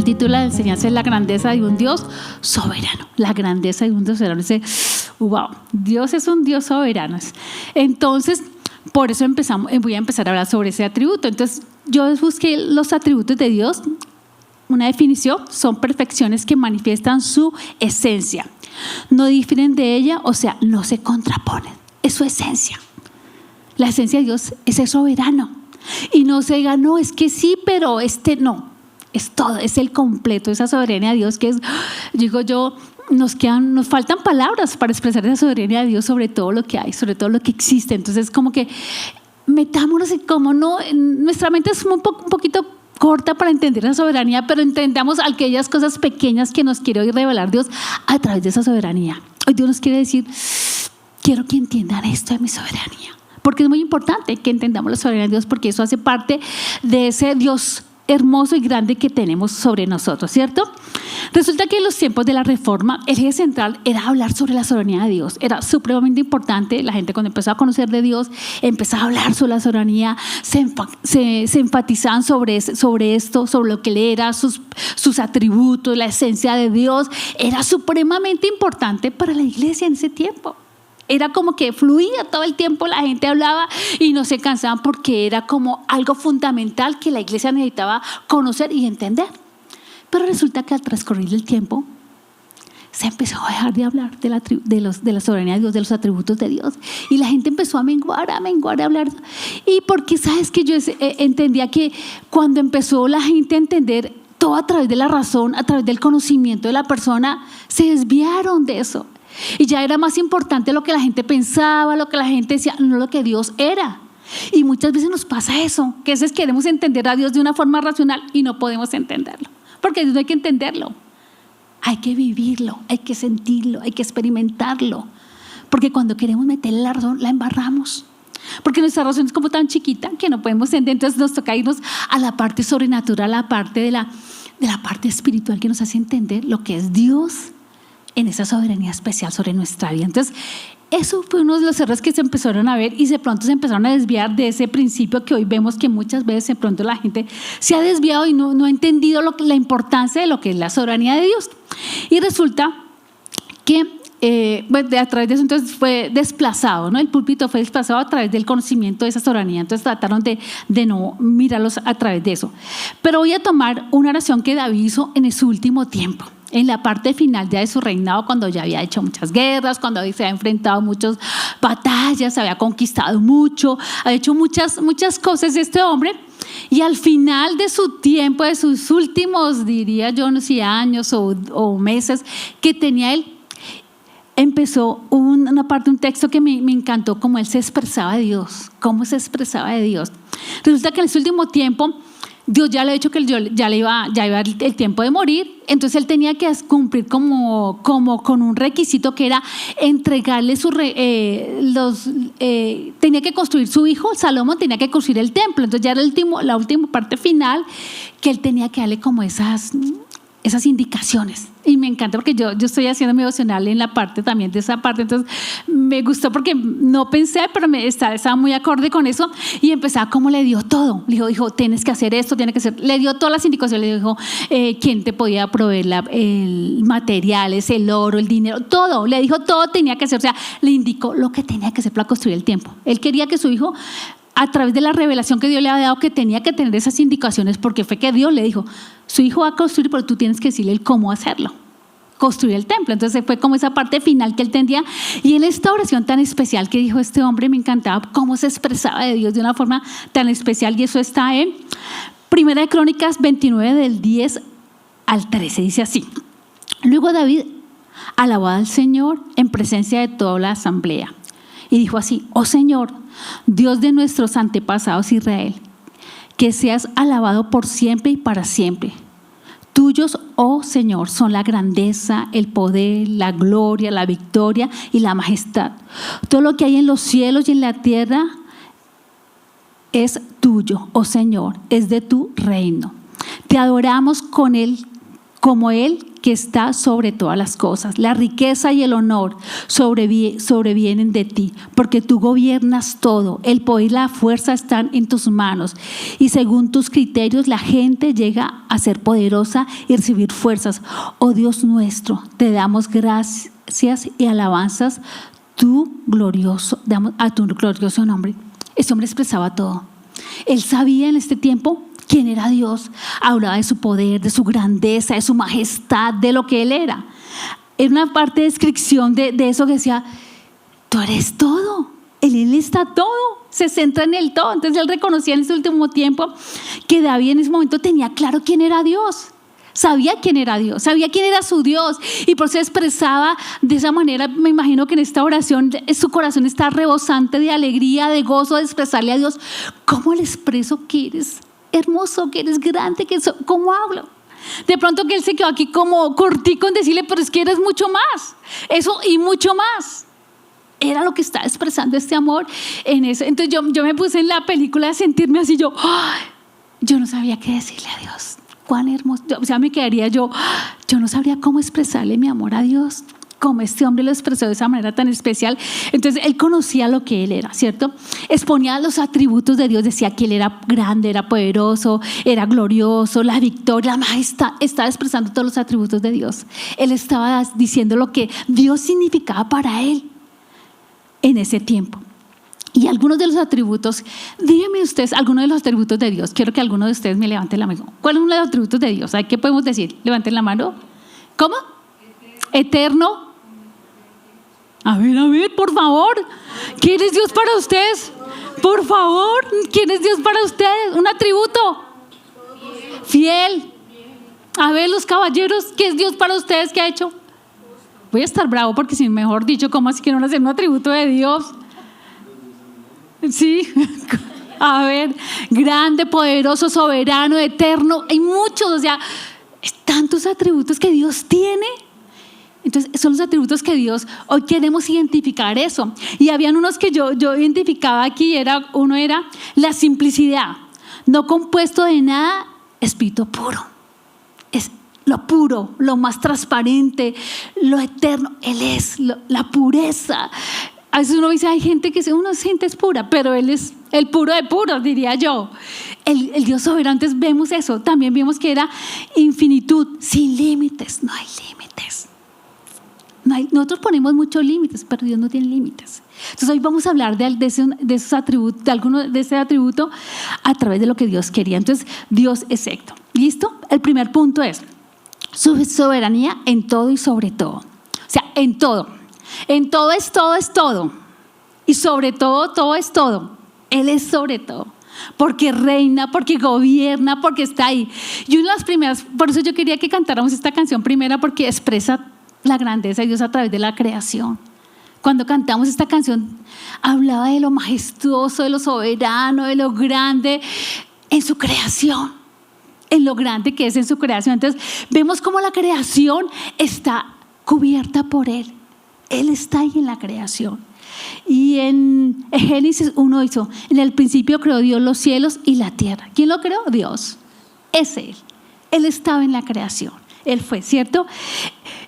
título de la enseñanza es La grandeza de un Dios soberano. La grandeza de un Dios soberano. Dice, wow, Dios es un Dios soberano. Entonces, por eso voy a empezar a hablar sobre ese atributo. Entonces, yo busqué los atributos de Dios. Una definición: son perfecciones que manifiestan su esencia. No difieren de ella, o sea, no se contraponen. Es su esencia. La esencia de Dios es el soberano. Y no se diga, no, es que sí, pero no. Es todo, es el completo, esa soberanía de Dios que es, digo yo, nos faltan palabras para expresar esa soberanía de Dios sobre todo lo que hay, sobre todo lo que existe. Entonces, como que metámonos en cómo no, nuestra mente es un poquito corta para entender la soberanía, pero entendamos aquellas cosas pequeñas que nos quiere hoy revelar Dios a través de esa soberanía. Hoy Dios nos quiere decir, quiero que entiendan esto de mi soberanía, porque es muy importante que entendamos la soberanía de Dios, porque eso hace parte de ese Dios hermoso y grande que tenemos sobre nosotros, ¿cierto? Resulta que en los tiempos de la Reforma, el eje central era hablar sobre la soberanía de Dios. Era supremamente importante. La gente, cuando empezó a conocer de Dios, empezaba a hablar sobre la soberanía, se enfatizaban sobre esto, sobre lo que Él era, sus atributos, la esencia de Dios. Era supremamente importante para la iglesia en ese tiempo. Era como que fluía todo el tiempo, la gente hablaba y no se cansaban, porque era como algo fundamental que la iglesia necesitaba conocer y entender. Pero resulta que al transcurrir el tiempo se empezó a dejar de hablar de la soberanía de Dios, de los atributos de Dios, y la gente empezó a menguar, a hablar. Y porque sabes que yo entendía que cuando empezó la gente a entender todo a través de la razón, a través del conocimiento de la persona, se desviaron de eso. Y ya era más importante lo que la gente pensaba, lo que la gente decía, no lo que Dios era. Y muchas veces nos pasa eso, que a veces queremos entender a Dios de una forma racional y no podemos entenderlo, porque a Dios no hay que entenderlo, hay que vivirlo, hay que sentirlo, hay que experimentarlo, porque cuando queremos meterle la razón, la embarramos, porque nuestra razón es como tan chiquita que no podemos entender. Entonces nos toca irnos a la parte sobrenatural, a la parte de la parte espiritual, que nos hace entender lo que es Dios en esa soberanía especial sobre nuestra vida. Entonces, eso fue uno de los errores que se empezaron a ver, y de pronto se empezaron a desviar de ese principio que hoy vemos que muchas veces de pronto la gente se ha desviado y no ha entendido la importancia de lo que es la soberanía de Dios. Y resulta que a través de eso entonces fue desplazado, ¿no? El púlpito fue desplazado a través del conocimiento de esa soberanía. Entonces trataron de no mirarlos a través de eso. Pero voy a tomar una oración que David hizo en su último tiempo, en la parte final ya de su reinado, cuando ya había hecho muchas guerras, cuando se había enfrentado a muchas batallas, había conquistado mucho, había hecho muchas cosas este hombre. Y al final de su tiempo, de sus últimos, diría yo, no sé, años o meses que tenía él, empezó un texto que me encantó, cómo él se expresaba de Dios, cómo se expresaba de Dios. Resulta que en ese último tiempo Dios ya le ha dicho que ya iba el tiempo de morir. Entonces él tenía que cumplir como con un requisito, que era entregarle tenía que construir su hijo Salomón, tenía que construir el templo. Entonces ya era la última parte final, que él tenía que darle como esas indicaciones. Y me encanta, porque yo estoy haciendo mi devocional en la parte también de esa parte. Entonces me gustó, porque no pensé, pero estaba muy acorde con eso. Y empezaba como le dio todo. Le dijo, tienes que hacer esto, tienes que hacer. Le dio todas las indicaciones. Le dijo quién te podía proveer el materiales, el oro, el dinero, todo. Le dijo todo tenía que hacer. O sea, le indicó lo que tenía que hacer para construir el templo. Él quería que su hijo, a través de la revelación que Dios le había dado, que tenía que tener esas indicaciones, porque fue que Dios le dijo, su hijo va a construir, pero tú tienes que decirle el cómo hacerlo, construir el templo. Entonces fue como esa parte final que él tendría. Y en esta oración tan especial que dijo este hombre, me encantaba cómo se expresaba de Dios de una forma tan especial, y eso está en 1 Crónicas 29 del 10 al 13. Dice así: luego David alabó al Señor en presencia de toda la asamblea y dijo así: oh Señor, Dios de nuestros antepasados Israel, que seas alabado por siempre y para siempre. Tuyos, oh Señor, son la grandeza, el poder, la gloria, la victoria y la majestad. Todo lo que hay en los cielos y en la tierra es tuyo, oh Señor, es de tu reino. Te adoramos con como Él que está sobre todas las cosas. La riqueza y el honor sobrevienen de ti, porque tú gobiernas todo. El poder y la fuerza están en tus manos. Y según tus criterios, la gente llega a ser poderosa y recibir fuerzas. Oh Dios nuestro, te damos gracias y alabanzas a tu glorioso nombre. Este hombre expresaba todo. Él sabía en este tiempo quién era Dios. Hablaba de su poder, de su grandeza, de su majestad, de lo que Él era. Era una parte de descripción de eso que decía, tú eres todo. Él está todo. Se centra en el todo. Entonces Él reconocía en ese último tiempo que David en ese momento tenía claro quién era Dios. Sabía quién era Dios, sabía quién era su Dios, y por eso expresaba de esa manera. Me imagino que en esta oración su corazón está rebosante de alegría, de gozo, de expresarle a Dios cómo le expreso que eres hermoso, que eres grande, cómo hablo. De pronto que él se quedó aquí como cortico en decirle, pero es que eres mucho más, eso y mucho más. Era lo que estaba expresando este amor en eso. Entonces yo me puse en la película a sentirme así, yo no sabía qué decirle a Dios. Cuán hermoso, o sea, me quedaría yo no sabría cómo expresarle mi amor a Dios, como este hombre lo expresó de esa manera tan especial. Entonces él conocía lo que él era, ¿cierto? Exponía los atributos de Dios, decía que él era grande, era poderoso, era glorioso, la victoria, la majestad. Estaba expresando todos los atributos de Dios. Él estaba diciendo lo que Dios significaba para él en ese tiempo. Y algunos de los atributos, díganme ustedes, algunos de los atributos de Dios. Quiero que alguno de ustedes me levante la mano. ¿Cuál es uno de los atributos de Dios? ¿Qué podemos decir? Levanten la mano. ¿Cómo? Eterno. A ver, por favor. ¿Quién es Dios para ustedes? Por favor, ¿quién es Dios para ustedes? Un atributo. Fiel. A ver, los caballeros, ¿qué es Dios para ustedes? ¿Qué ha hecho? Voy a estar bravo porque si mejor dicho, ¿cómo así que no hacen un atributo de Dios? Sí, a ver, grande, poderoso, soberano, eterno, hay muchos, o sea, tantos atributos que Dios tiene. Entonces son los atributos que Dios, hoy queremos identificar eso. Y habían unos que yo identificaba aquí, uno era la simplicidad, no compuesto de nada, espíritu puro. Es lo puro, lo más transparente, lo eterno. Él es la pureza. A veces uno dice, hay gente que uno siente es pura, pero Él es el puro de puros, diría yo. El Dios soberano. Entonces vemos eso. También vimos que era infinitud, sin límites. No hay límites. Nosotros ponemos muchos límites, pero Dios no tiene límites. Entonces hoy vamos a hablar de esos atributos, de alguno de ese atributo a través de lo que Dios quería. Entonces Dios es secto. ¿Listo? El primer punto es su soberanía en todo y sobre todo. O sea, en todo. En todo es todo. Y sobre todo es todo. Él es sobre todo. Porque reina, porque gobierna, porque está ahí. Y una de las primeras, por eso yo quería que cantáramos esta canción primera, porque expresa la grandeza de Dios a través de la creación. Cuando cantamos esta canción, hablaba de lo majestuoso, de lo soberano, de lo grande en su creación. En lo grande que es en su creación. Entonces, vemos cómo la creación está cubierta por Él. Él está ahí en la creación. Y en Génesis 1 hizo, en el principio creó Dios los cielos y la tierra. ¿Quién lo creó? Dios. Es Él. Él estaba en la creación. Él fue, ¿cierto?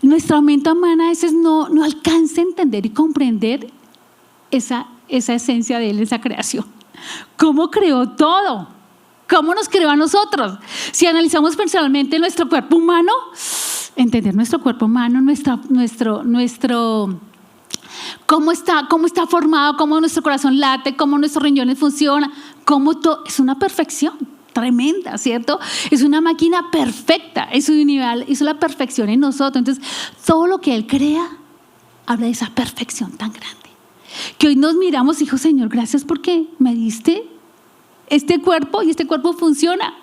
Nuestra mente humana a veces no alcanza a entender y comprender esa esencia de Él, esa creación. ¿Cómo creó todo? ¿Cómo nos creó a nosotros? Si analizamos personalmente nuestro cuerpo humano, entender nuestro cuerpo humano, cómo está formado, cómo nuestro corazón late, cómo nuestros riñones funcionan, cómo todo, es una perfección tremenda, ¿cierto? Es una máquina perfecta, hizo la perfección en nosotros. Entonces, todo lo que Él crea habla de esa perfección tan grande. Que hoy nos miramos, hijo, Señor, gracias porque me diste este cuerpo y este cuerpo funciona.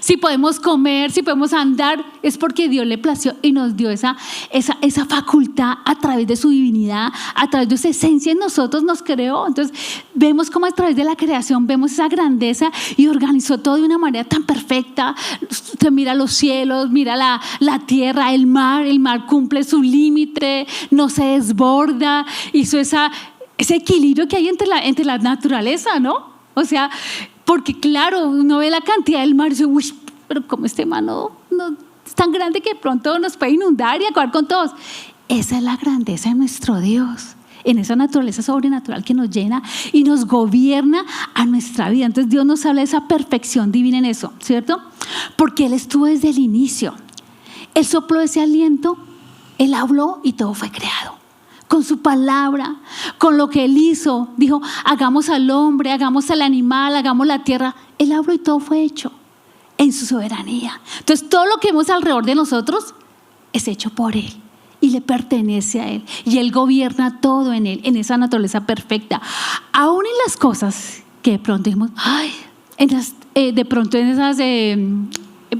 Si podemos comer, si podemos andar, es porque Dios le plació y nos dio esa facultad a través de su divinidad, a través de esa esencia en nosotros nos creó. Entonces vemos cómo a través de la creación vemos esa grandeza y organizó todo de una manera tan perfecta. Usted mira los cielos, mira la tierra, el mar cumple su límite, no se desborda, hizo ese equilibrio que hay entre la naturaleza, ¿no? O sea, porque claro, uno ve la cantidad del mar y dice, uy, pero como este mar no es tan grande que de pronto nos puede inundar y acabar con todos. Esa es la grandeza de nuestro Dios, en esa naturaleza sobrenatural que nos llena y nos gobierna a nuestra vida. Entonces Dios nos habla de esa perfección divina en eso, ¿cierto? Porque Él estuvo desde el inicio. Él sopló ese aliento, Él habló y todo fue creado. Con su palabra, con lo que Él hizo, dijo, hagamos al hombre, hagamos al animal, hagamos la tierra. Él habló y todo fue hecho en su soberanía. Entonces todo lo que vemos alrededor de nosotros es hecho por Él y le pertenece a Él. Y Él gobierna todo en Él, en esa naturaleza perfecta. Aún en las cosas que de pronto dijimos, ay, de pronto en esas...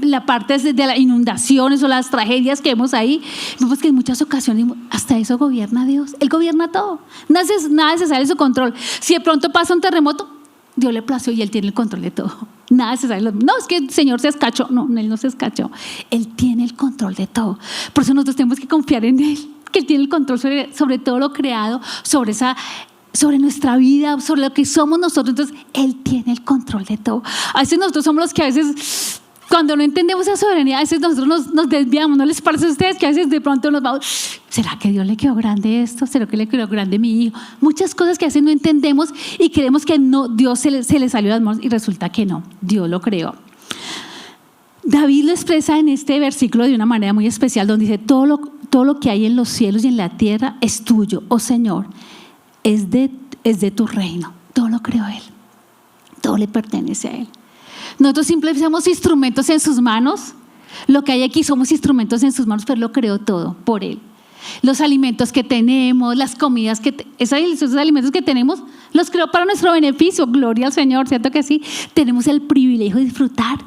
la parte de las inundaciones o las tragedias que vemos ahí, vemos que en muchas ocasiones hasta eso gobierna Dios. Él gobierna todo, nada se sale de su control. Si de pronto pasa un terremoto, Dios le plació y Él tiene el control de todo. Nada se sale. No, es que el Señor se escachó. No, Él no se escachó. Él tiene el control de todo. Por eso nosotros tenemos que confiar en Él, que Él tiene el control sobre todo lo creado, sobre nuestra vida, sobre lo que somos nosotros. Entonces Él tiene el control de todo. A veces nosotros somos los que a veces, cuando no entendemos esa soberanía, a veces nosotros nos desviamos. ¿No les parece a ustedes que a veces de pronto nos vamos, ¿será que Dios le quedó grande esto? ¿Será que le quedó grande mi hijo? Muchas cosas que a veces no entendemos y creemos que no, Dios se le salió de las manos y resulta que no, Dios lo creó. David lo expresa en este versículo de una manera muy especial, donde dice, todo lo que hay en los cielos y en la tierra es tuyo, oh Señor, es de tu reino. Todo lo creó Él, todo le pertenece a Él. Nosotros simplemente somos instrumentos en sus manos. Lo que hay aquí somos instrumentos en sus manos, pero lo creó todo por Él. Los alimentos que tenemos, las comidas esos alimentos que tenemos, los creó para nuestro beneficio. Gloria al Señor, ¿cierto que sí? Tenemos el privilegio de disfrutar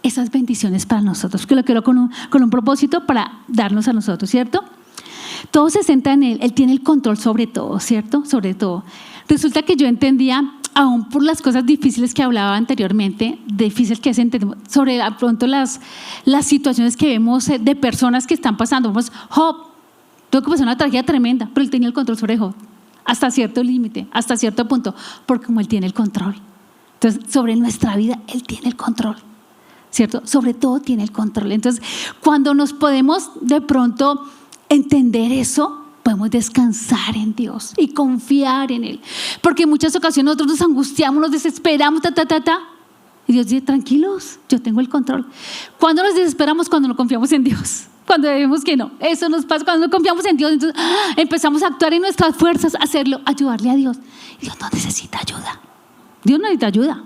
esas bendiciones para nosotros, que lo creó con un propósito para darnos a nosotros, ¿cierto? Todo se centra en Él. Él tiene el control sobre todo, ¿cierto? Sobre todo. Resulta que yo entendía, aún por las cosas difíciles que hablaba anteriormente, difíciles que entendemos, sobre de pronto las situaciones que vemos de personas que están pasando. Vamos, Job, tuvo que pasar una tragedia tremenda, pero él tenía el control sobre Job, hasta cierto límite, hasta cierto punto, porque como Él tiene el control. Entonces, sobre nuestra vida, Él tiene el control, ¿cierto? Sobre todo tiene el control. Entonces, cuando nos podemos de pronto entender eso, podemos descansar en Dios y confiar en Él. Porque en muchas ocasiones nosotros nos angustiamos, nos desesperamos, y Dios dice, tranquilos, yo tengo el control. ¿Cuándo nos desesperamos? Cuando no confiamos en Dios. Cuando debemos que no. Eso nos pasa cuando no confiamos en Dios. Entonces empezamos a actuar en nuestras fuerzas, a hacerlo, ayudarle a Dios. Y Dios no necesita ayuda. Dios no necesita ayuda.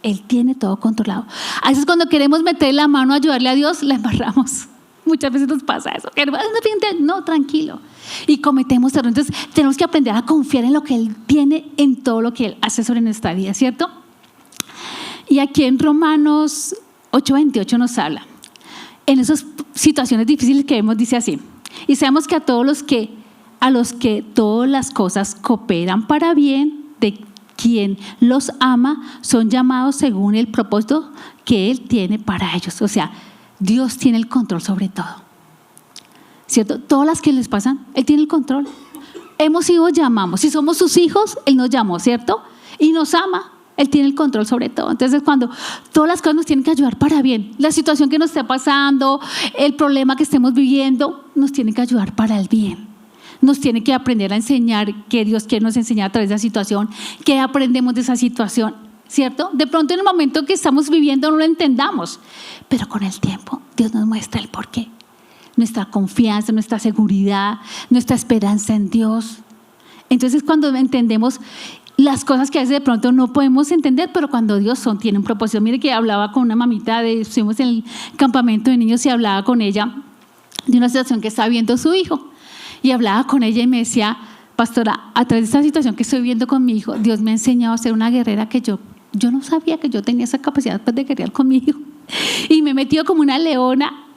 Él tiene todo controlado. A veces cuando queremos meter la mano a ayudarle a Dios, la embarramos. Muchas veces nos pasa eso. No, tranquilo. Y cometemos errores. Entonces tenemos que aprender a confiar en lo que Él tiene, en todo lo que Él hace sobre nuestra vida, ¿cierto? Y aquí en Romanos 8:28 nos habla. En esas situaciones difíciles que vemos, dice así: y sabemos que a los que todas las cosas cooperan para bien, de quien los ama, son llamados según el propósito que Él tiene para ellos. O sea, Dios tiene el control sobre todo, ¿cierto? Todas las que les pasan, Él tiene el control. Hemos sido llamados, si somos sus hijos, Él nos llamó, ¿cierto? Y nos ama, Él tiene el control sobre todo. Entonces, cuando todas las cosas nos tienen que ayudar para bien, la situación que nos esté pasando, el problema que estemos viviendo, nos tiene que ayudar para el bien. Nos tiene que aprender a enseñar que Dios quiere nos enseñar a través de esa situación, que aprendemos de esa situación, ¿cierto? De pronto en el momento que estamos viviendo no lo entendamos, pero con el tiempo Dios nos muestra el porqué. Nuestra confianza, nuestra seguridad, nuestra esperanza en Dios. Entonces cuando entendemos las cosas que a veces de pronto no podemos entender, pero cuando Dios tiene un propósito. Mire que hablaba con una mamita, estuvimos en el campamento de niños y hablaba con ella de una situación que estaba viendo su hijo. Y hablaba con ella y me decía: pastora, a través de esta situación que estoy viendo con mi hijo, Dios me ha enseñado a ser una guerrera que yo no sabía que yo tenía esa capacidad de guerrear con mi hijo. Y me he metido como una leona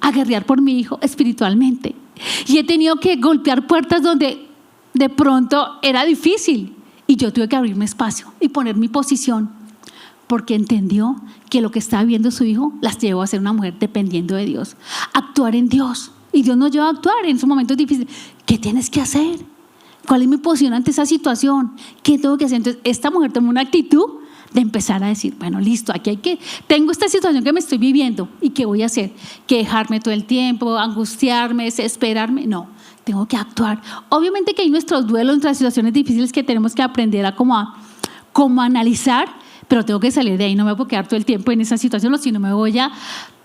a guerrear por mi hijo espiritualmente. Y he tenido que golpear puertas donde de pronto era difícil. Y yo tuve que abrirme espacio y poner mi posición, porque entendió que lo que estaba viendo su hijo las llevó a ser una mujer dependiendo de Dios, actuar en Dios. Y Dios nos lleva a actuar en esos momentos difíciles. ¿Qué tienes que hacer? ¿Cuál es mi posición ante esa situación? ¿Qué tengo que hacer? Entonces esta mujer tomó una actitud de empezar a decir, bueno, listo, tengo esta situación que me estoy viviendo, ¿y qué voy a hacer? ¿Quejarme todo el tiempo, angustiarme, desesperarme? No, tengo que actuar. Obviamente que hay nuestros duelos, nuestras situaciones difíciles que tenemos que aprender a como analizar, pero tengo que salir de ahí, no me puedo quedar todo el tiempo en esa situación, o si no me voy a,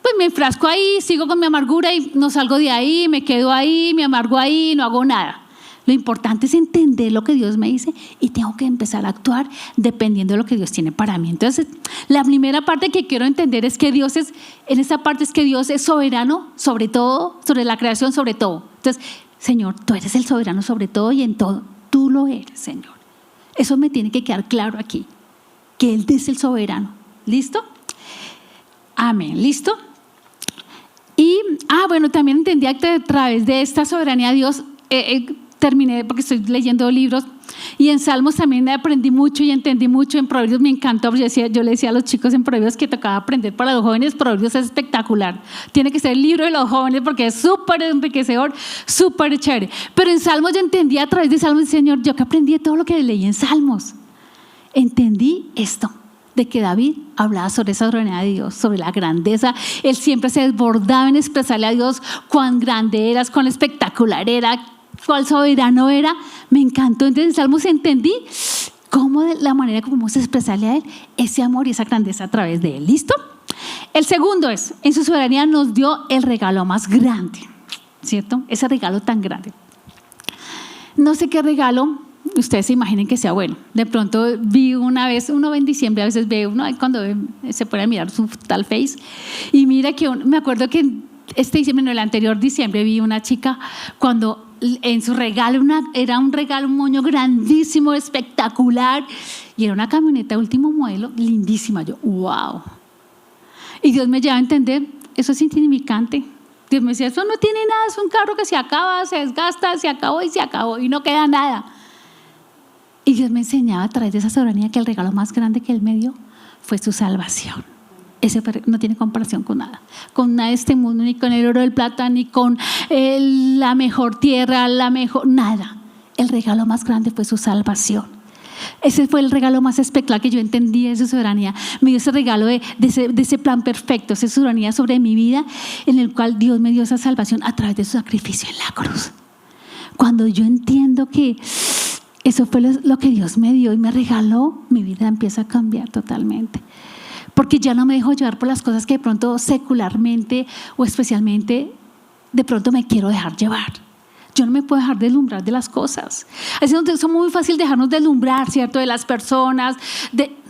pues me enfrasco ahí, sigo con mi amargura y no salgo de ahí, me quedo ahí, me amargo ahí, no hago nada. Lo importante es entender lo que Dios me dice y tengo que empezar a actuar dependiendo de lo que Dios tiene para mí. Entonces, la primera parte que quiero entender es que Dios es soberano sobre todo, sobre la creación, sobre todo. Entonces, Señor, tú eres el soberano sobre todo y en todo. Tú lo eres, Señor. Eso me tiene que quedar claro aquí, que Él es el soberano. ¿Listo? Amén. ¿Listo? Y, bueno, también entendí que a través de esta soberanía de Dios, terminé porque estoy leyendo libros y en Salmos también aprendí mucho y entendí mucho. En Proverbios me encantó, yo le decía a los chicos en Proverbios que tocaba aprender para los jóvenes. Proverbios es espectacular, tiene que ser el libro de los jóvenes porque es súper enriquecedor, súper chévere. Pero en Salmos yo entendí a través de Salmos, Señor, yo que aprendí de todo lo que leí en Salmos, entendí esto, de que David hablaba sobre esa soberanía de Dios, sobre la grandeza. Él siempre se desbordaba en expresarle a Dios cuán grande eras, cuán espectacular era, cuál soberano era. Me encantó. Entonces en Salmos entendí cómo de la manera como vamos a expresarle a Él ese amor y esa grandeza a través de Él. ¿Listo? El segundo es, en su soberanía nos dio el regalo más grande, ¿cierto? Ese regalo tan grande. No sé qué regalo ustedes se imaginen que sea bueno. De pronto vi una vez, uno ve en diciembre, a veces ve uno cuando se pone a mirar su tal Face y mira que me acuerdo que este diciembre, no, el anterior diciembre, vi una chica cuando en su regalo era un regalo, un moño grandísimo, espectacular, y era una camioneta de último modelo, lindísima. Yo, wow. Y Dios me lleva a entender, eso es insignificante. Dios me decía, eso no tiene nada, es un carro que se acaba, se desgasta, se acabó y no queda nada. Y Dios me enseñaba a través de esa soberanía que el regalo más grande que Él me dio fue su salvación. Ese no tiene comparación con nada de este mundo, ni con el oro, el plata, ni con la mejor tierra, nada. El regalo más grande fue su salvación. Ese fue el regalo más espectacular que yo entendí de su soberanía. Me dio ese regalo de ese plan perfecto, esa soberanía sobre mi vida, en el cual Dios me dio esa salvación a través de su sacrificio en la cruz. Cuando yo entiendo que eso fue lo que Dios me dio y me regaló, mi vida empieza a cambiar totalmente. Porque ya no me dejo llevar por las cosas que de pronto secularmente o especialmente de pronto me quiero dejar llevar. Yo no me puedo dejar deslumbrar de las cosas. Es muy fácil dejarnos deslumbrar, ¿cierto? De las personas.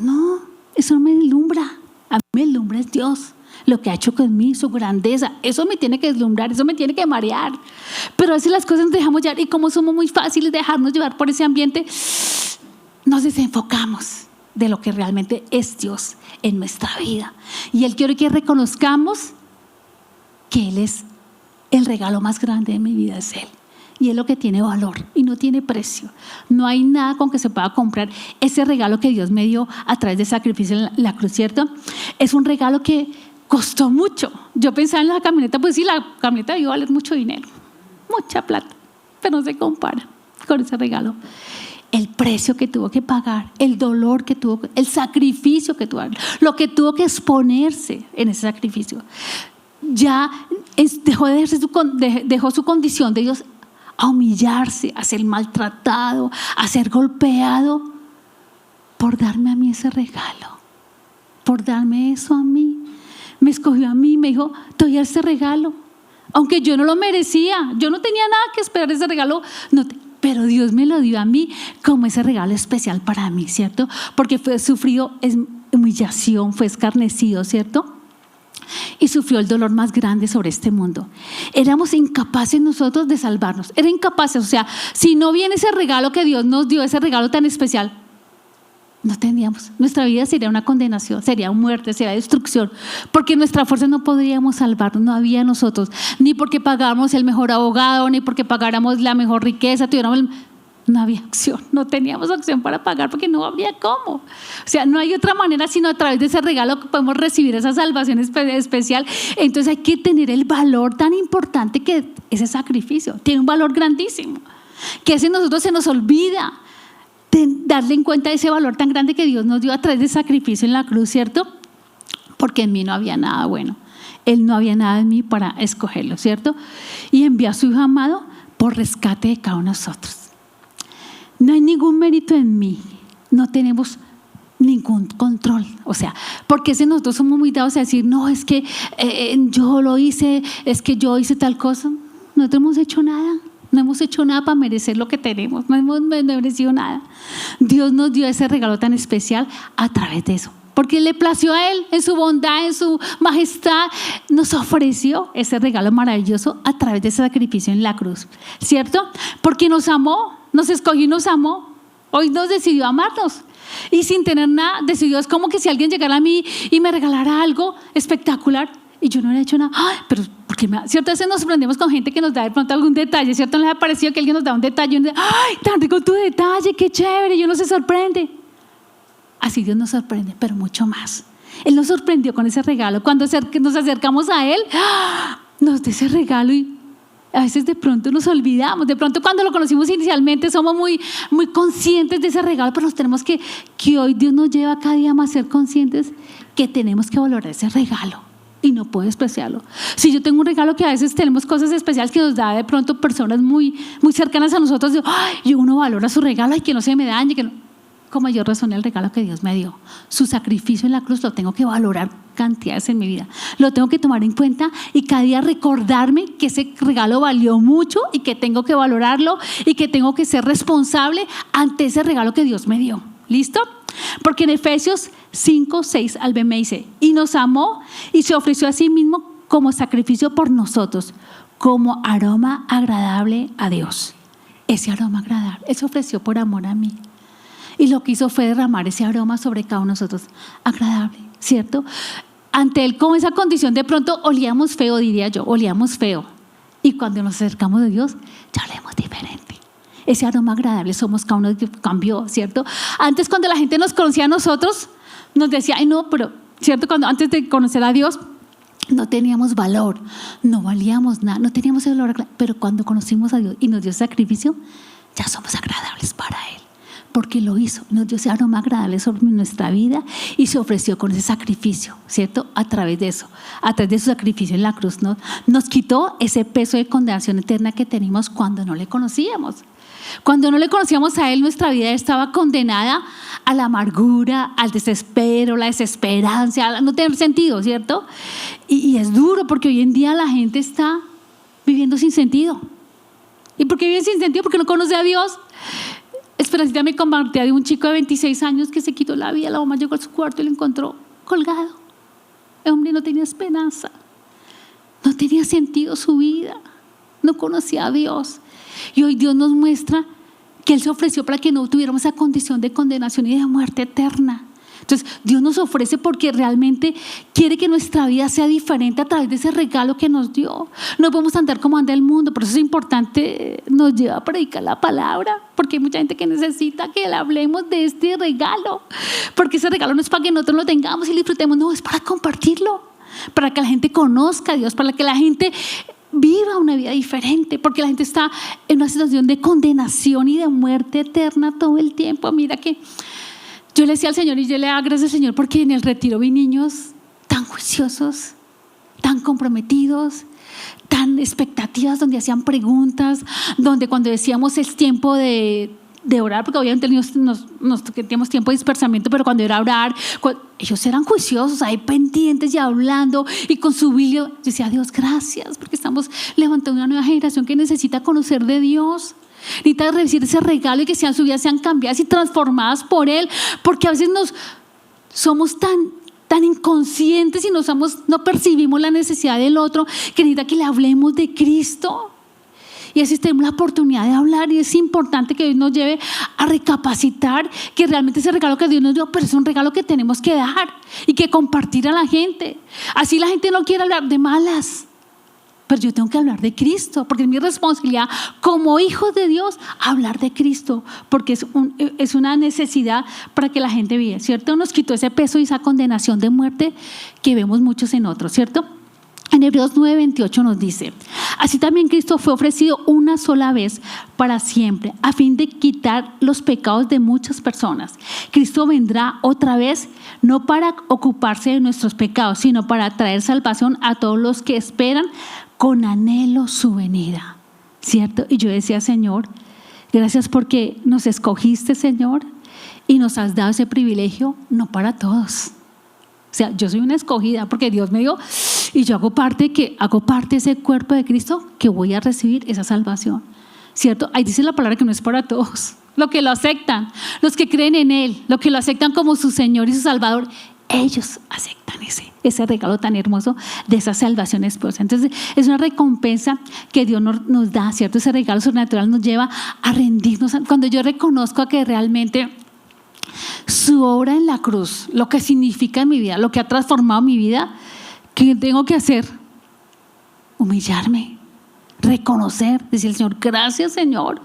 No, eso no me deslumbra. A mí me deslumbra es Dios. Lo que ha hecho conmigo, su grandeza. Eso me tiene que deslumbrar, eso me tiene que marear. Pero a veces las cosas nos dejamos llevar y como somos muy fáciles de dejarnos llevar por ese ambiente, nos desenfocamos de lo que realmente es Dios en nuestra vida. Y Él quiere que reconozcamos que Él es el regalo más grande de mi vida, es Él. Y es lo que tiene valor y no tiene precio. No hay nada con que se pueda comprar ese regalo que Dios me dio a través del sacrificio en la cruz, ¿cierto? Es un regalo que costó mucho. Yo pensaba en la camioneta, pues sí, la camioneta iba a valer mucho dinero, mucha plata, pero no se compara con ese regalo. El precio que tuvo que pagar, el dolor que tuvo, el sacrificio que tuvo, lo que tuvo que exponerse en ese sacrificio. Ya dejó su condición de Dios a humillarse, a ser maltratado, a ser golpeado, por darme a mí ese regalo, por darme eso a mí. Me escogió a mí, me dijo, te doy ese regalo, aunque yo no lo merecía, yo no tenía nada que esperar ese regalo, pero Dios me lo dio a mí como ese regalo especial para mí, ¿cierto? Porque fue sufrido humillación, fue escarnecido, ¿cierto? Y sufrió el dolor más grande sobre este mundo. Éramos incapaces nosotros de salvarnos, eran incapaces, o sea, si no viene ese regalo que Dios nos dio, ese regalo tan especial, no tendríamos, nuestra vida sería una condenación, sería muerte, sería destrucción, porque nuestra fuerza no podríamos salvarnos, no había nosotros, ni porque pagáramos el mejor abogado, ni porque pagáramos la mejor riqueza, no había opción, no teníamos opción para pagar porque no habría cómo. O sea, no hay otra manera sino a través de ese regalo que podemos recibir esa salvación especial. Entonces hay que tener el valor tan importante que ese sacrificio tiene un valor grandísimo, que a nosotros se nos olvida. de darle en cuenta ese valor tan grande que Dios nos dio a través del sacrificio en la cruz, ¿cierto? Porque en mí no había nada bueno. Él no había nada en mí para escogerlo, ¿cierto? Y envió a su Hijo amado por rescate de cada uno de nosotros. No hay ningún mérito en mí. No tenemos ningún control. O sea, porque nosotros somos muy dados a decir, no, es que yo lo hice, es que yo hice tal cosa. Nosotros hemos hecho nada. No hemos hecho nada para merecer lo que tenemos. No hemos merecido nada. Dios nos dio ese regalo tan especial a través de eso. Porque le plació a Él, en su bondad, en su majestad, nos ofreció ese regalo maravilloso a través de ese sacrificio en la cruz, ¿cierto? Porque nos amó, nos escogió y nos amó. Hoy nos decidió amarnos. Y sin tener nada, decidió, es como que si alguien llegara a mí y me regalara algo espectacular y yo no le he hecho nada. Ay, pero porque ciertas veces nos sorprendemos con gente que nos da de pronto algún detalle, ¿cierto? ¿No les ha parecido que alguien nos da un detalle? Y uno dice, ay, tan rico tu detalle, qué chévere, y uno se sorprende. Así Dios nos sorprende, pero mucho más. Él nos sorprendió con ese regalo. Cuando nos acercamos a Él, nos da ese regalo y a veces de pronto nos olvidamos. De pronto cuando lo conocimos inicialmente somos muy, muy conscientes de ese regalo, pero nos tenemos que hoy Dios nos lleva cada día más a ser conscientes que tenemos que valorar ese regalo y no puedo despreciarlo. Si yo tengo un regalo que a veces tenemos cosas especiales que nos da de pronto personas muy, muy cercanas a nosotros, y uno valora su regalo y que no se me dañe, que no. Con mayor razón el regalo que Dios me dio, su sacrificio en la cruz, lo tengo que valorar cantidades en mi vida, lo tengo que tomar en cuenta y cada día recordarme que ese regalo valió mucho y que tengo que valorarlo y que tengo que ser responsable ante ese regalo que Dios me dio. ¿Listo? Porque en Efesios 5, 6 al B me dice, y nos amó y se ofreció a sí mismo como sacrificio por nosotros, como aroma agradable a Dios. Ese aroma agradable, Él se ofreció por amor a mí. Y lo que hizo fue derramar ese aroma sobre cada uno de nosotros, agradable, ¿cierto? Ante Él, con esa condición, de pronto olíamos feo, diría yo, olíamos feo. Y cuando nos acercamos a Dios, ya olemos diferente. Ese aroma agradable somos cada uno que cambió, ¿cierto? Antes, cuando la gente nos conocía a nosotros, nos decía, ay no, pero, ¿cierto? Antes de conocer a Dios, no teníamos valor, no valíamos nada, no teníamos el valor. Pero cuando conocimos a Dios y nos dio sacrificio, ya somos agradables para Él. Porque lo hizo, nos dio ese aroma agradable sobre nuestra vida y se ofreció con ese sacrificio, ¿cierto? A través de eso, a través de su sacrificio en la cruz, ¿no? Nos quitó ese peso de condenación eterna que teníamos cuando no le conocíamos. Cuando no le conocíamos a Él, nuestra vida estaba condenada a la amargura, al desespero, la desesperanza, a no tener sentido, ¿cierto? Y es duro porque hoy en día la gente está viviendo sin sentido. ¿Y por qué vive sin sentido? Porque no conoce a Dios. Esperancita me compartía de un chico de 26 años que se quitó la vida. La mamá llegó a su cuarto y lo encontró colgado. El hombre no tenía esperanza, no tenía sentido su vida, no conocía a Dios. Y hoy Dios nos muestra que Él se ofreció para que no tuviéramos esa condición de condenación y de muerte eterna. Entonces Dios nos ofrece porque realmente quiere que nuestra vida sea diferente a través de ese regalo que nos dio. No podemos andar como anda el mundo. Por eso es importante, nos lleva a predicar la palabra, porque hay mucha gente que necesita que le hablemos de este regalo, porque ese regalo no es para que nosotros lo tengamos y lo disfrutemos, no, es para compartirlo, para que la gente conozca a Dios, para que la gente viva una vida diferente, porque la gente está en una situación de condenación y de muerte eterna todo el tiempo. Mira que yo le decía al Señor y yo le daba gracias al Señor porque en el retiro vi niños tan juiciosos, tan comprometidos, tan expectativas, donde hacían preguntas, donde cuando decíamos es tiempo de orar, porque obviamente nos teníamos tiempo de dispersamiento, pero cuando era orar, ellos eran juiciosos, ahí pendientes y hablando y con su Biblia. Yo decía, Dios, gracias, porque estamos levantando una nueva generación que necesita conocer de Dios. Necesita recibir ese regalo y que sus vidas sean cambiadas y transformadas por Él, porque a veces somos tan inconscientes y no percibimos la necesidad del otro, que necesita que le hablemos de Cristo. Y así tenemos la oportunidad de hablar, y es importante que Dios nos lleve a recapacitar que realmente ese regalo que Dios nos dio, pero es un regalo que tenemos que dar y que compartir a la gente. Así la gente no quiere hablar de malas, pero yo tengo que hablar de Cristo, porque es mi responsabilidad como hijo de Dios hablar de Cristo, porque es una necesidad para que la gente viva, ¿cierto? Nos quitó ese peso y esa condenación de muerte que vemos muchos en otros, ¿cierto? En Hebreos 9:28 nos dice, Así también Cristo fue ofrecido una sola vez para siempre, a fin de quitar los pecados de muchas personas. Cristo vendrá otra vez, no para ocuparse de nuestros pecados, sino para traer salvación a todos los que esperan con anhelo su venida. ¿Cierto? Y yo decía, Señor, gracias porque nos escogiste, Señor, y nos has dado ese privilegio, no para todos. O sea, yo soy una escogida porque Dios me dio y yo hago parte de ese cuerpo de Cristo que voy a recibir esa salvación. ¿Cierto? Ahí dice la palabra que no es para todos. Los que lo aceptan, los que creen en Él, los que lo aceptan como su Señor y su Salvador, ellos aceptan ese regalo tan hermoso de esa salvación esposa. Entonces es una recompensa que Dios nos da, ¿cierto? Ese regalo sobrenatural nos lleva a rendirnos. Cuando yo reconozco que realmente su obra en la cruz, lo que significa en mi vida, lo que ha transformado mi vida, ¿qué tengo que hacer? Humillarme, reconocer, decir al Señor, gracias Señor,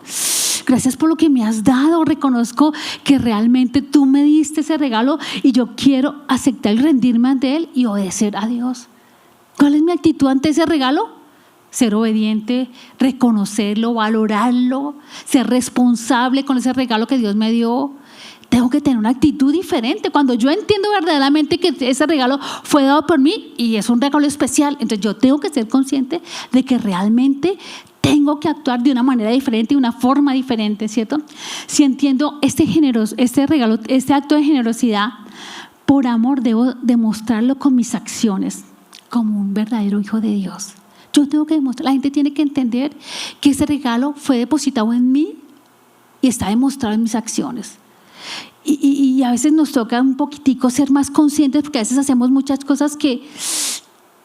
gracias por lo que me has dado. Reconozco que realmente tú me diste ese regalo y yo quiero aceptar y rendirme ante Él y obedecer a Dios. ¿Cuál es mi actitud ante ese regalo? Ser obediente, reconocerlo, valorarlo, ser responsable con ese regalo que Dios me dio. Tengo que tener una actitud diferente. Cuando yo entiendo verdaderamente que ese regalo fue dado por mí y es un regalo especial, entonces yo tengo que ser consciente de que realmente tengo que actuar de una manera diferente, de una forma diferente, ¿cierto? Si entiendo este regalo, este acto de generosidad, por amor debo demostrarlo con mis acciones, como un verdadero hijo de Dios. Yo tengo que demostrar, la gente tiene que entender que ese regalo fue depositado en mí y está demostrado en mis acciones. Y a veces nos toca un poquitico ser más conscientes, porque a veces hacemos muchas cosas que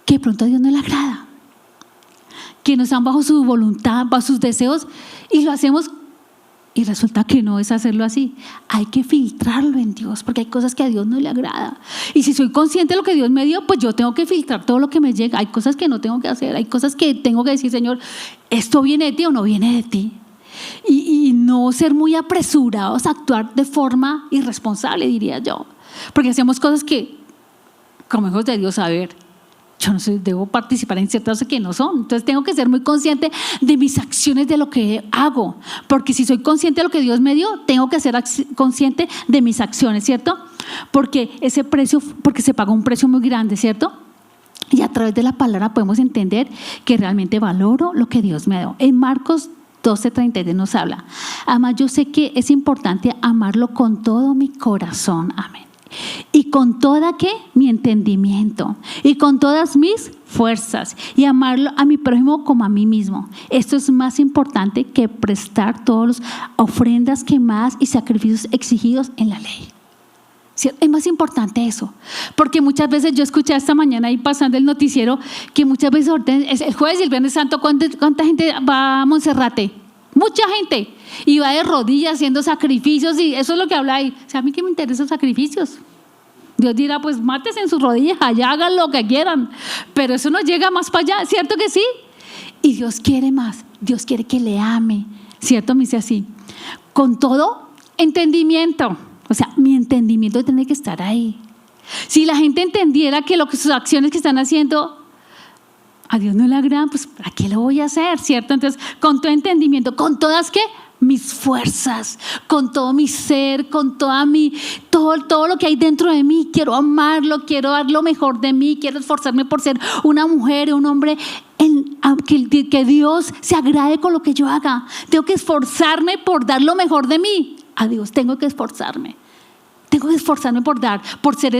de pronto a Dios no le agrada, que no están bajo su voluntad, bajo sus deseos, y lo hacemos y resulta que no es hacerlo así. Hay que filtrarlo en Dios, porque hay cosas que a Dios no le agrada. Y si soy consciente de lo que Dios me dio, pues yo tengo que filtrar todo lo que me llega. Hay cosas que no tengo que hacer, hay cosas que tengo que decir, Señor, ¿esto viene de ti o no viene de ti? Y no ser muy apresurados a actuar de forma irresponsable, diría yo, porque hacemos cosas que como hijos de Dios, a ver, yo no sé, debo participar en ciertas cosas que no son. Entonces tengo que ser muy consciente de mis acciones, de lo que hago, porque si soy consciente de lo que Dios me dio, tengo que ser consciente de mis acciones, ¿cierto? Porque se pagó un precio muy grande, ¿cierto? Y a través de la palabra podemos entender que realmente valoro lo que Dios me dio. En Marcos 12:33 nos habla: además yo sé que es importante amarlo con todo mi corazón, amén, y con toda mi entendimiento y con todas mis fuerzas, y amarlo a mi prójimo como a mí mismo. Esto es más importante que prestar todas las ofrendas quemadas y sacrificios exigidos en la ley. Es más importante eso, porque muchas veces yo escuché esta mañana ahí pasando el noticiero que muchas veces el jueves y el viernes santo, ¿cuánta gente va a Monserrate? Mucha gente, y va de rodillas haciendo sacrificios, y eso es lo que habla ahí. O sea, a mí que me interesan sacrificios. Dios dirá, pues mátense en sus rodillas, allá hagan lo que quieran, pero eso no llega más para allá, ¿cierto que sí? Y Dios quiere más, Dios quiere que le ame, ¿cierto? Me dice así, con todo entendimiento. O sea, mi entendimiento tiene que estar ahí. Si la gente entendiera que sus acciones que están haciendo a Dios no le agradan, pues ¿para qué lo voy a hacer? ¿Cierto? Entonces, con todo entendimiento, con todas mis fuerzas, con todo mi ser, con todo lo que hay dentro de mí, quiero amarlo, quiero dar lo mejor de mí, quiero esforzarme por ser una mujer, un hombre que Dios se agrade con lo que yo haga. Tengo que esforzarme por dar lo mejor de mí a Dios. Tengo que esforzarme por ser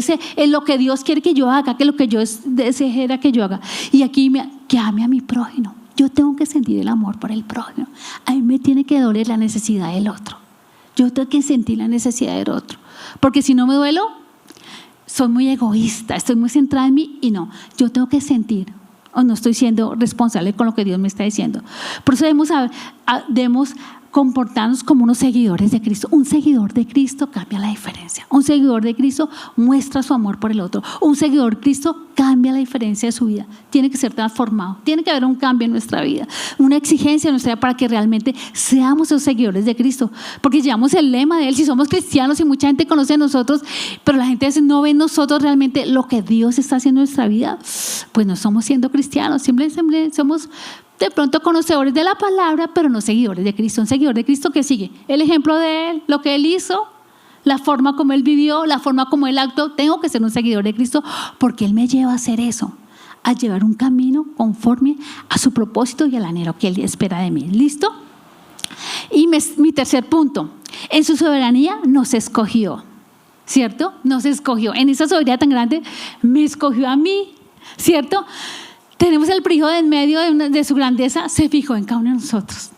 lo que Dios quiere que yo haga, que lo que yo desea que yo haga. Y aquí que ame a mi prójimo. Yo tengo que sentir el amor por el prójimo. A mí me tiene que doler la necesidad del otro. Yo tengo que sentir la necesidad del otro, porque si no me duelo, soy muy egoísta, estoy muy centrada en mí, y no, yo tengo que sentir, o no estoy siendo responsable con lo que Dios me está diciendo. Por eso debemos comportarnos como unos seguidores de Cristo. Un seguidor de Cristo cambia la diferencia. Un seguidor de Cristo muestra su amor por el otro. Un seguidor de Cristo cambia la diferencia de su vida. Tiene que ser transformado. Tiene que haber un cambio en nuestra vida, una exigencia en nuestra vida para que realmente seamos esos seguidores de Cristo. Porque llevamos el lema de Él. Si somos cristianos y mucha gente conoce a nosotros, pero la gente a veces no ve en nosotros realmente lo que Dios está haciendo en nuestra vida, pues no somos siendo cristianos. Simplemente somos de pronto conocedores de la palabra, pero no seguidores de Cristo. Un seguidor de Cristo que sigue el ejemplo de Él, lo que Él hizo, la forma como Él vivió, la forma como Él actuó. Tengo que ser un seguidor de Cristo porque Él me lleva a hacer eso, a llevar un camino conforme a su propósito y al anhelo que Él espera de mí. ¿Listo? Y mi tercer punto, en su soberanía nos escogió, ¿cierto? Nos escogió. En esa soberanía tan grande me escogió a mí, ¿cierto? Tenemos el privilegio de en medio de su grandeza, se fijó en cada uno de nosotros,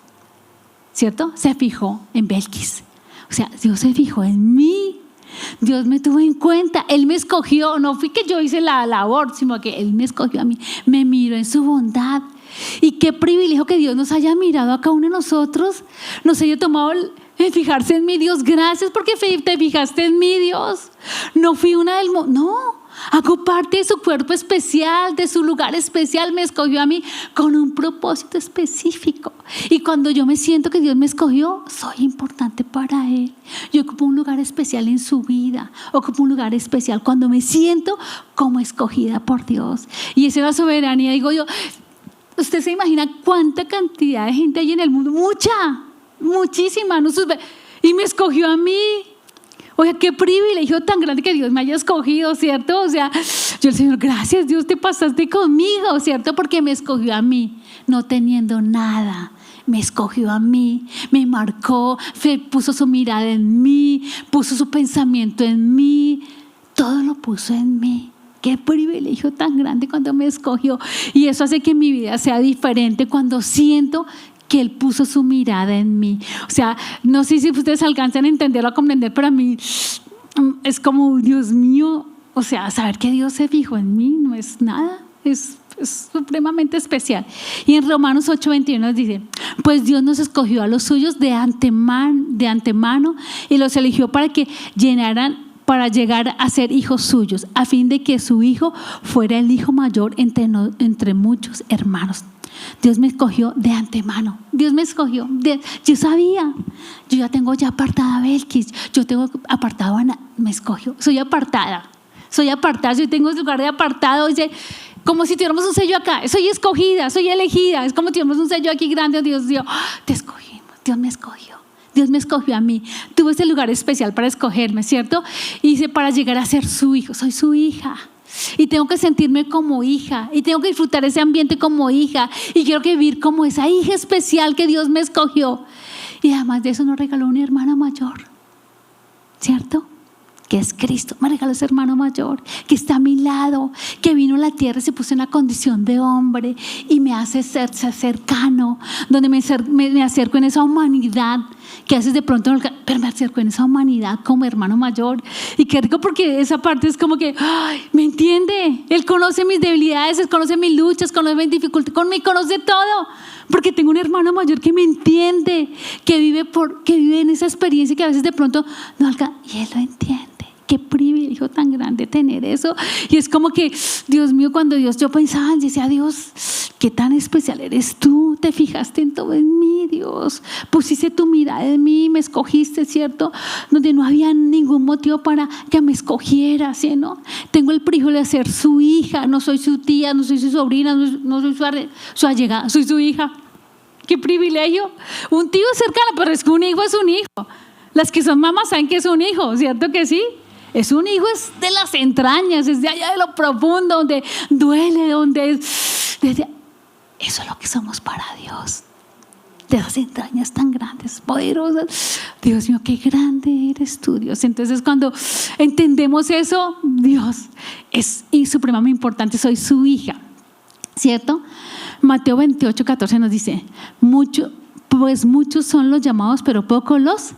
¿cierto? Se fijó en Belkis. O sea, Dios se fijó en mí. Dios me tuvo en cuenta, Él me escogió. No fui que yo hice la labor, sino que Él me escogió a mí, me miró en su bondad. Y qué privilegio que Dios nos haya mirado a cada uno de nosotros, nos haya tomado en fijarse en mí. Dios, gracias porque te fijaste en mí, Dios. No fui una del mundo, no. Hago parte de su cuerpo especial, de su lugar especial. Me escogió a mí con un propósito específico. Y cuando yo me siento que Dios me escogió, soy importante para Él. Yo ocupo un lugar especial en su vida. Ocupo un lugar especial cuando me siento como escogida por Dios. Y esa es la soberanía. Digo yo, ¿usted se imagina cuánta cantidad de gente hay en el mundo? Muchísima. ¿No? Y me escogió a mí. Oye, qué privilegio tan grande que Dios me haya escogido, ¿cierto? O sea, yo el Señor, gracias Dios, te pasaste conmigo, ¿cierto? Porque me escogió a mí, no teniendo nada. Me escogió a mí, me marcó, puso su mirada en mí, puso su pensamiento en mí, todo lo puso en mí. Qué privilegio tan grande cuando me escogió. Y eso hace que mi vida sea diferente cuando siento que Él puso su mirada en mí. O sea, no sé si ustedes alcanzan a entenderlo, a comprender, pero a mí es como, Dios mío, o sea, saber que Dios se fijó en mí no es nada, es supremamente especial. Y en Romanos 8:21 nos dice, pues Dios nos escogió a los suyos de antemano y los eligió para llegar a ser hijos suyos, a fin de que su hijo fuera el hijo mayor entre muchos hermanos. Dios me escogió de antemano. Dios me escogió. Yo sabía. Yo ya tengo apartada a Belkis. Yo tengo apartado a Ana. Me escogió. Soy apartada. Yo tengo ese lugar de apartado. Dice, como si tuviéramos un sello acá. Soy escogida, soy elegida. Es como si tuviéramos un sello aquí grande. Dios dio, te escogimos. Dios me escogió. Dios me escogió a mí. Tuve ese lugar especial para escogerme, ¿cierto? Y dice, para llegar a ser su hijo. Soy su hija. Y tengo que sentirme como hija. Y tengo que disfrutar ese ambiente como hija. Y quiero que vivir como esa hija especial que Dios me escogió. Y además de eso nos regaló una hermana mayor, ¿cierto? Que es Cristo. Me regaló ese hermano mayor que está a mi lado, que vino a la tierra y se puso en la condición de hombre y me hace ser cercano, donde me acerco en esa humanidad que haces de pronto, pero me acerco en esa humanidad como hermano mayor. Y qué rico, porque esa parte es como que, ay, me entiende. Él conoce mis debilidades, Él conoce mis luchas, conoce mis dificultades, conoce todo. Porque tengo un hermano mayor que me entiende, que vive en esa experiencia que a veces de pronto no alcanza, y Él lo entiende. Qué privilegio tan grande tener eso. Y es como que, Dios mío, cuando yo pensaba, decía, Dios, qué tan especial eres tú. Te fijaste en todo en mí, Dios. Pusiste tu mirada en mí, me escogiste, ¿cierto? Donde no había ningún motivo para que me escogiera, ¿sí, no? Tengo el privilegio de ser su hija. No soy su tía, no soy su sobrina, no soy su allegada, soy su hija. Qué privilegio. Un tío es cercano, pero es que un hijo es un hijo. Las que son mamás saben que es un hijo, ¿cierto que sí? Es un hijo, es de las entrañas, es de allá de lo profundo, donde duele, eso es lo que somos para Dios. De las entrañas tan grandes, poderosas. Dios mío, qué grande eres tú, Dios. Entonces, cuando entendemos eso, Dios es supremamente importante. Soy su hija, ¿cierto? Mateo 28:14 nos dice, pues muchos son los llamados, pero pocos los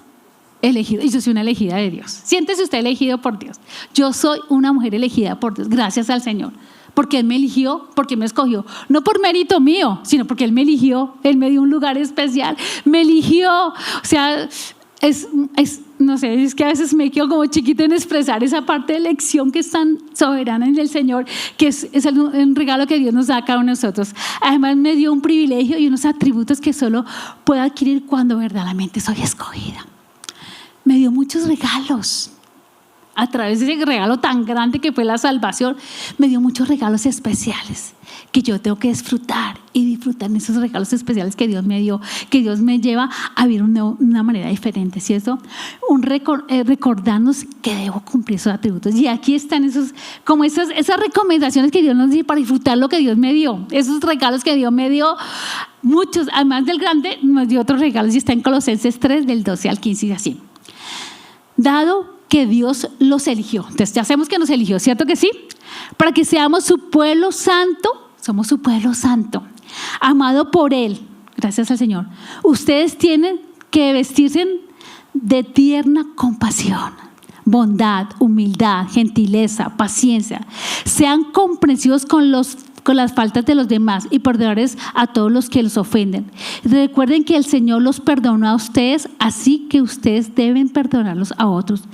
elegidos. Y yo soy una elegida de Dios. Siéntese usted elegido por Dios. Yo soy una mujer elegida por Dios, gracias al Señor. Porque Él me eligió, porque me escogió. No por mérito mío, sino porque Él me eligió. Él me dio un lugar especial. Me eligió. O sea, no sé, es que a veces me quedo como chiquita en expresar esa parte de elección que es tan soberana en el Señor, que es un regalo que Dios nos da a cada uno de nosotros. Además me dio un privilegio y unos atributos que solo puedo adquirir cuando verdaderamente soy escogida. Me dio muchos regalos. A través de ese regalo tan grande que fue la salvación, me dio muchos regalos especiales que yo tengo que disfrutar y disfrutar en esos regalos especiales que Dios me dio, que Dios me lleva a vivir una manera diferente, ¿cierto? Recordarnos que debo cumplir esos atributos. Y aquí están esas recomendaciones que Dios nos dice para disfrutar lo que Dios me dio, esos regalos que Dios me dio. Muchos, además del grande, nos dio otros regalos y está en Colosenses 3, del 12 al 15 y así. Dado que Dios los eligió, entonces ya sabemos que nos eligió, ¿cierto que sí? Para que seamos su pueblo santo, somos su pueblo santo, amado por Él, gracias al Señor. Ustedes tienen que vestirse de tierna compasión, bondad, humildad, gentileza, paciencia. Sean comprensivos con las faltas de los demás y perdonadores a todos los que los ofenden. Recuerden que el Señor los perdonó a ustedes, así que ustedes deben perdonarlos a otros.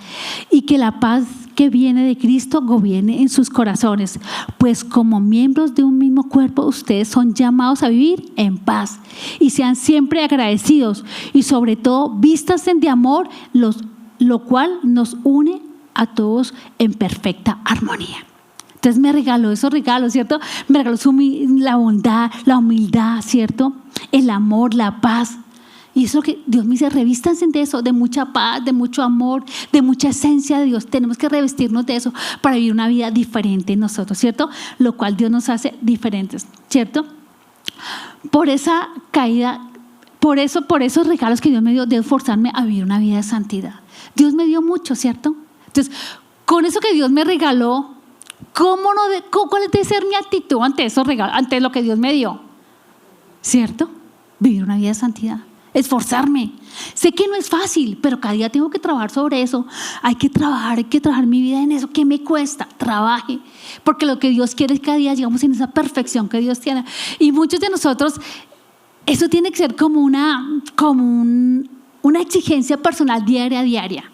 Y que la paz que viene de Cristo gobierne en sus corazones, pues como miembros de un mismo cuerpo, ustedes son llamados a vivir en paz. Y sean siempre agradecidos y sobre todo vístanse de amor, lo cual nos une a todos en perfecta armonía. Entonces me regaló esos regalos, ¿cierto? Me regaló la bondad, la humildad, ¿cierto? El amor, la paz. Y eso que Dios me dice, revístanse de eso, de mucha paz, de mucho amor, de mucha esencia de Dios. Tenemos que revestirnos de eso para vivir una vida diferente en nosotros, ¿cierto? Lo cual Dios nos hace diferentes, ¿cierto? Por esa caída, por esos regalos que Dios me dio, debo forzarme a vivir una vida de santidad. Dios me dio mucho, ¿cierto? Entonces, con eso que Dios me regaló, ¿cuál debe ser mi actitud ante esos regalos, ante lo que Dios me dio? ¿Cierto? Vivir una vida de santidad, esforzarme. Sé que no es fácil, pero cada día tengo que trabajar sobre eso. Hay que trabajar mi vida en eso. ¿Qué me cuesta? Trabaje, porque lo que Dios quiere es que cada día llegamos en esa perfección que Dios tiene. Y muchos de nosotros, eso tiene que ser como una exigencia personal diaria.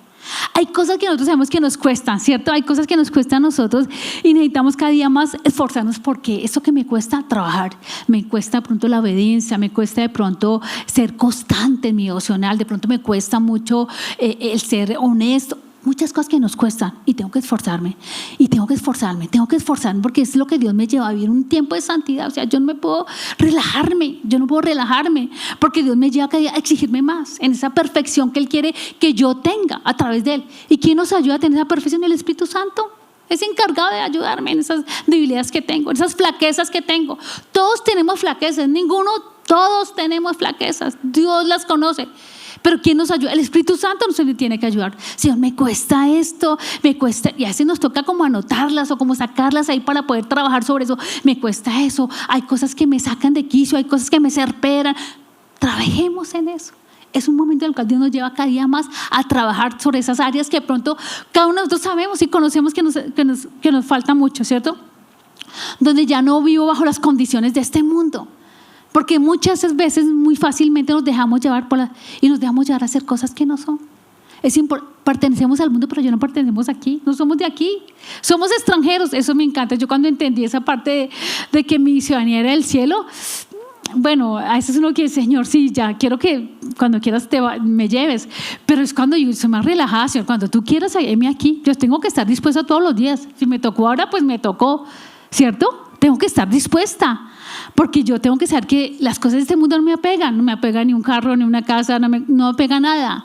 Hay cosas que nosotros sabemos que nos cuestan, ¿cierto? Hay cosas que nos cuestan a nosotros y necesitamos cada día más esforzarnos, porque eso que me cuesta trabajar, me cuesta de pronto la obediencia, me cuesta de pronto ser constante en mi devocional, de pronto me cuesta mucho el ser honesto. Muchas cosas que nos cuestan y tengo que esforzarme porque es lo que Dios me lleva a vivir un tiempo de santidad. O sea, yo no puedo relajarme porque Dios me lleva cada día a exigirme más en esa perfección que Él quiere que yo tenga a través de Él. ¿Y quién nos ayuda a tener esa perfección? El Espíritu Santo. Es encargado de ayudarme en esas debilidades que tengo, en esas flaquezas que tengo. Todos tenemos flaquezas, todos tenemos flaquezas. Dios las conoce. Pero ¿quién nos ayuda? El Espíritu Santo nos tiene que ayudar. Señor, me cuesta esto, y a veces nos toca como anotarlas o como sacarlas ahí para poder trabajar sobre eso. Me cuesta eso, hay cosas que me sacan de quicio, hay cosas que me serperan. Trabajemos en eso. Es un momento en el cual Dios nos lleva cada día más a trabajar sobre esas áreas que de pronto cada uno de nosotros sabemos y conocemos que nos falta mucho, ¿cierto? Donde ya no vivo bajo las condiciones de este mundo. Porque muchas veces muy fácilmente nos dejamos llevar y nos dejamos llevar a hacer cosas que no son. Pertenecemos al mundo, pero yo no pertenecemos aquí, no somos de aquí, somos extranjeros. Eso me encanta. Yo cuando entendí esa parte de que mi ciudadanía era del cielo, bueno, a veces uno quiere, Señor, sí, ya quiero que cuando quieras me lleves, pero es cuando yo soy más relajada, Señor, cuando tú quieras, heme aquí. Yo tengo que estar dispuesta todos los días. Si me tocó ahora, pues me tocó, ¿cierto? Tengo que estar dispuesta, porque yo tengo que saber que las cosas de este mundo no me apega ni un carro, ni una casa, no me apega nada,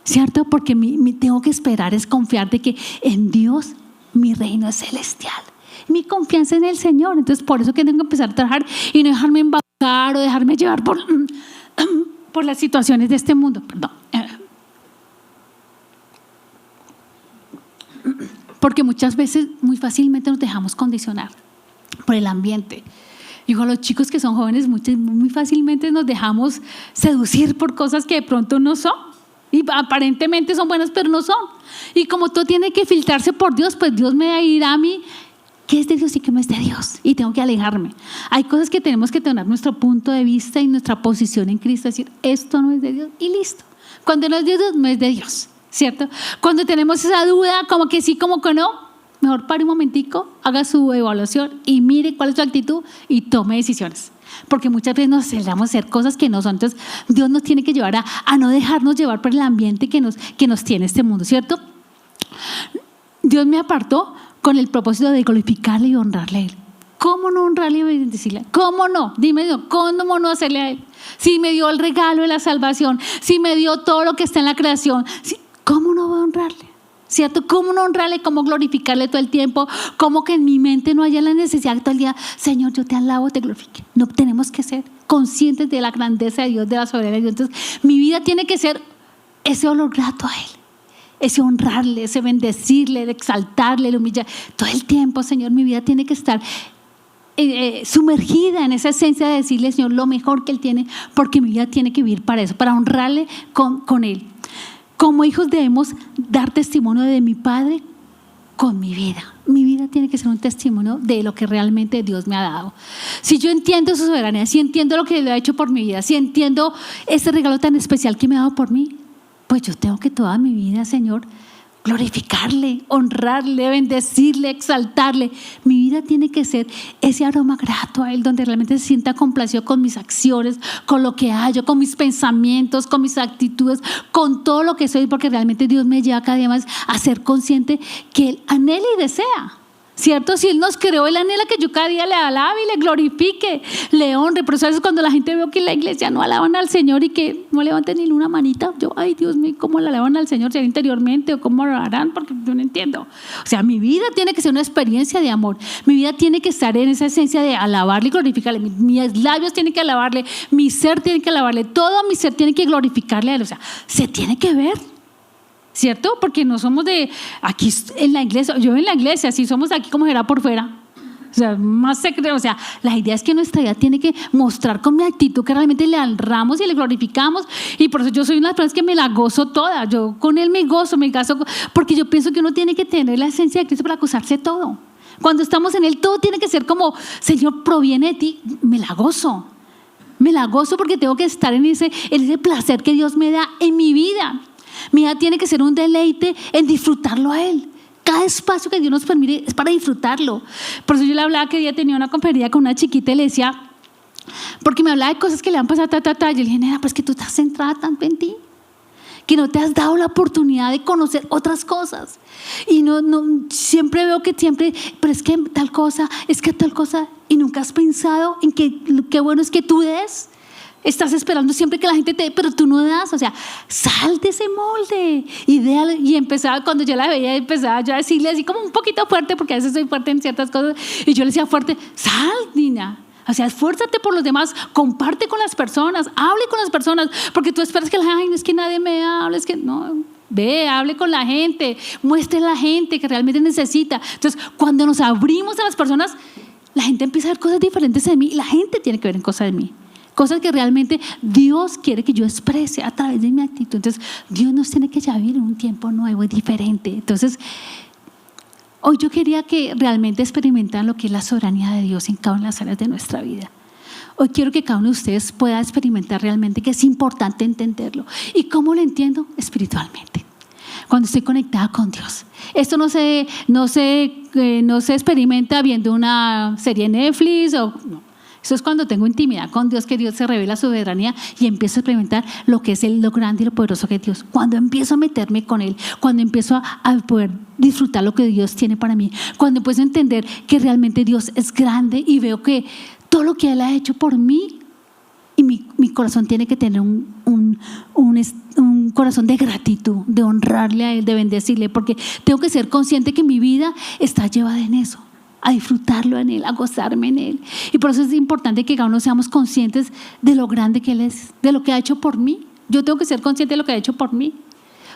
¿cierto? Porque tengo que esperar, es confiar de que en Dios mi reino es celestial, mi confianza en el Señor. Entonces por eso que tengo que empezar a trabajar y no dejarme embaucar o dejarme llevar por las situaciones de este mundo, porque muchas veces muy fácilmente nos dejamos condicionar por el ambiente. Digo, a los chicos que son jóvenes muy fácilmente nos dejamos seducir por cosas que de pronto no son y aparentemente son buenas, pero no son. Y como todo tiene que filtrarse por Dios, pues Dios me dirá a mí qué es de Dios y qué no es de Dios, y tengo que alejarme. Hay cosas que tenemos que tener nuestro punto de vista y nuestra posición en Cristo, decir esto no es de Dios y listo. Cuando no es de Dios, no es de Dios, ¿cierto? Cuando tenemos esa duda, como que sí, como que no, mejor pare un momentico, haga su evaluación y mire cuál es su actitud y tome decisiones. Porque muchas veces nos aceleramos a hacer cosas que no son. Entonces Dios nos tiene que llevar a no dejarnos llevar por el ambiente que nos tiene este mundo, ¿cierto? Dios me apartó con el propósito de glorificarle y honrarle a Él. ¿cómo no honrarle y bendecirle? ¿Cómo no? Dime Dios, ¿cómo no hacerle a Él? Si me dio el regalo de la salvación, si me dio todo lo que está en la creación, ¿cómo no voy a honrarle? ¿Cierto? ¿Cómo no honrarle? ¿Cómo glorificarle todo el tiempo? ¿Cómo que en mi mente no haya la necesidad todo el día? Señor, yo te alabo, te glorifique. No tenemos que ser conscientes de la grandeza de Dios, de la soberanía de Dios. Entonces, mi vida tiene que ser ese olor grato a Él. Ese honrarle, ese bendecirle, exaltarle, el humillar. Todo el tiempo, Señor, mi vida tiene que estar sumergida en esa esencia de decirle, Señor, lo mejor que Él tiene, porque mi vida tiene que vivir para eso, para honrarle con Él. Como hijos debemos dar testimonio de mi Padre con mi vida. Mi vida tiene que ser un testimonio de lo que realmente Dios me ha dado. Si yo entiendo su soberanía, si entiendo lo que Él ha hecho por mi vida, si entiendo ese regalo tan especial que me ha dado por mí, pues yo tengo que toda mi vida, Señor, glorificarle, honrarle, bendecirle, exaltarle. Mi vida tiene que ser ese aroma grato a Él, donde realmente se sienta complacido con mis acciones, con lo que hallo, con mis pensamientos, con mis actitudes, con todo lo que soy, porque realmente Dios me lleva cada día más a ser consciente que Él anhela y desea. ¿Cierto? Si Él nos creó, Él anhela que yo cada día le alabe y le glorifique, le honre. Pero ¿sabes? Cuando la gente ve que en la iglesia no alaban al Señor y que no levanten ni una manita, yo, ay Dios mío, ¿cómo le alaban al Señor? ¿Será interiormente o cómo lo harán? Porque yo no entiendo. O sea, mi vida tiene que ser una experiencia de amor. Mi vida tiene que estar en esa esencia de alabarle y glorificarle. Mis labios tienen que alabarle, mi ser tiene que alabarle, todo mi ser tiene que glorificarle a Él. O sea, se tiene que ver. ¿Cierto? Porque no somos de aquí en la iglesia, yo en la iglesia, si somos aquí como será por fuera. O sea, más secreto. O sea, la idea es que nuestra vida tiene que mostrar con mi actitud que realmente le honramos y le glorificamos. Y por eso yo soy una de las personas que me la gozo toda. Yo con Él me gozo, porque yo pienso que uno tiene que tener la esencia de Cristo para gozarse todo. Cuando estamos en Él, todo tiene que ser como, Señor, proviene de ti. Me la gozo. Me la gozo porque tengo que estar en ese placer que Dios me da en mi vida. Mi vida tiene que ser un deleite en disfrutarlo a Él. Cada espacio que Dios nos permite es para disfrutarlo. Por eso yo le hablaba que día tenía una conferencia con una chiquita y le decía, porque me hablaba de cosas que le han pasado, Yo le dije, nena, pues que tú estás centrada tanto en ti, que no te has dado la oportunidad de conocer otras cosas. Y no siempre veo que pero es que tal cosa, y nunca has pensado en que qué bueno es que tú des. Estás esperando siempre que la gente te dé, pero tú no das. O sea, sal de ese molde. Y empezaba, cuando yo la veía, empezaba yo a decirle así como un poquito fuerte, porque a veces soy fuerte en ciertas cosas. Y yo le decía fuerte, sal, niña. O sea, esfuérzate por los demás, comparte con las personas, hable con las personas, porque tú esperas que no es que nadie me hable, es que no. Ve, hable con la gente, muestre a la gente que realmente necesita. Entonces, cuando nos abrimos a las personas, la gente empieza a ver cosas diferentes de mí y la gente tiene que ver en cosas de mí. Cosas que realmente Dios quiere que yo exprese a través de mi actitud. Entonces, Dios nos tiene que llevar en un tiempo nuevo y diferente. Entonces, hoy yo quería que realmente experimentaran lo que es la soberanía de Dios en cada una de las áreas de nuestra vida. Hoy quiero que cada uno de ustedes pueda experimentar realmente que es importante entenderlo. ¿Y cómo lo entiendo? Espiritualmente. Cuando estoy conectada con Dios. Esto no se experimenta viendo una serie de Netflix o no. Eso es cuando tengo intimidad con Dios, que Dios se revela su soberanía y empiezo a experimentar lo que es lo grande y lo poderoso que es Dios. Cuando empiezo a meterme con Él, cuando empiezo a poder disfrutar lo que Dios tiene para mí, cuando empiezo a entender que realmente Dios es grande y veo que todo lo que Él ha hecho por mí, y mi corazón tiene que tener un corazón de gratitud, de honrarle a Él, de bendecirle, porque tengo que ser consciente que mi vida está llevada en eso. A disfrutarlo en Él, a gozarme en Él. Y por eso es importante que cada uno seamos conscientes de lo grande que Él es, de lo que ha hecho por mí. Yo tengo que ser consciente de lo que ha hecho por mí.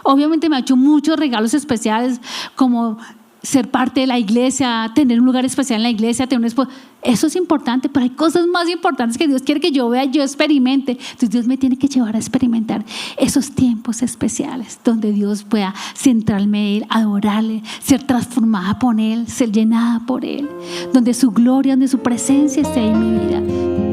Obviamente me ha hecho muchos regalos especiales, como ser parte de la iglesia, tener un lugar especial en la iglesia, tener un esposo. Eso es importante, pero hay cosas más importantes que Dios quiere que yo vea, yo experimente. Entonces Dios me tiene que llevar a experimentar esos tiempos especiales donde Dios pueda centrarme en Él, adorarle, ser transformada por Él, ser llenada por Él, donde su gloria, donde su presencia esté en mi vida.